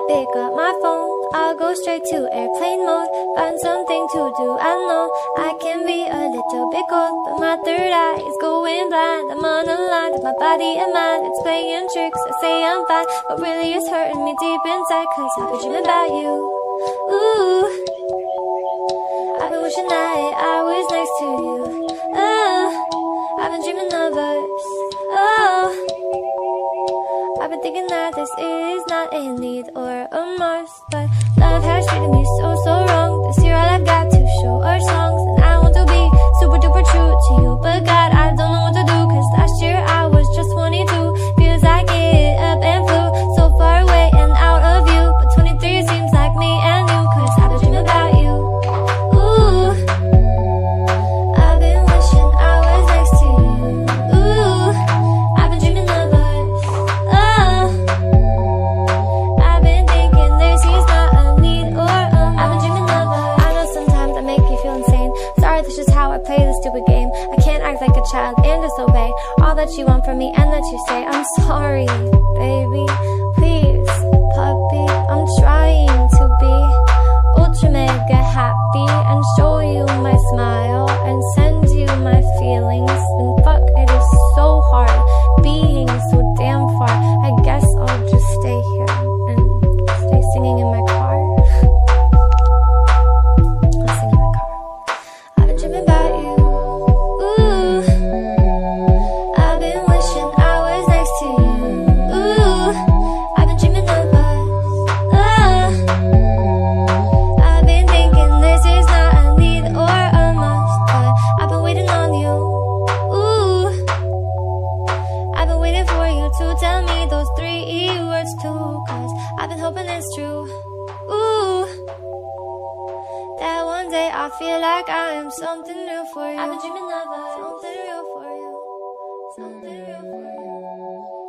Pick up my phone, I'll go straight to airplane mode. Find something to do, I know I can be a little bit cold, but my third eye is going blind. I'm on a line with my body and mind. It's playing tricks, I say I'm fine, but really it's hurting me deep inside. Cause I've been dreaming about you. Ooh, I've been wishing that I was next to you. Oh, I've been dreaming of us. Oh, I've been thinking that this is not a need or a must, but love has treated me so wrong. This year all I've got to show are songs, and I want to be super duper true to you, but God, I don't know what to do. Cause last year I was just 22. Feels like it up and flew so far away and out of you, but 23 seems like me and you. Cause I've been dreaming about you. Ooh, I've been wishing I was next to you. Ooh, I've been dreaming of us. Oh, I've been thinking this is not a need or a I've been dreaming of us. I know sometimes I make you feel insane. Sorry, that's just how I play this stupid game. I can't act like a child and disobey all that you want from me and that you say. I'm sorry, baby, please, puppy. I'm trying to be ultra mega happy and show you my smile and send you my feelings. And fuck, it is so hard being so damn far. I guess I'll just stay here and stay singing in my car. I'll sing in my car. I've been dreaming about you. Ooh, I've been wishing I was next to you. Ooh, I've been dreaming of us. Oh, I've been thinking this is not a need or a must, but I've been waiting on you. Ooh, I've been waiting for you to tell me those 3 words too. Cause I've been hoping it's true. Ooh, that one day I feel like I am something real for you. I've been dreaming of us. Something real for you. Something real for you.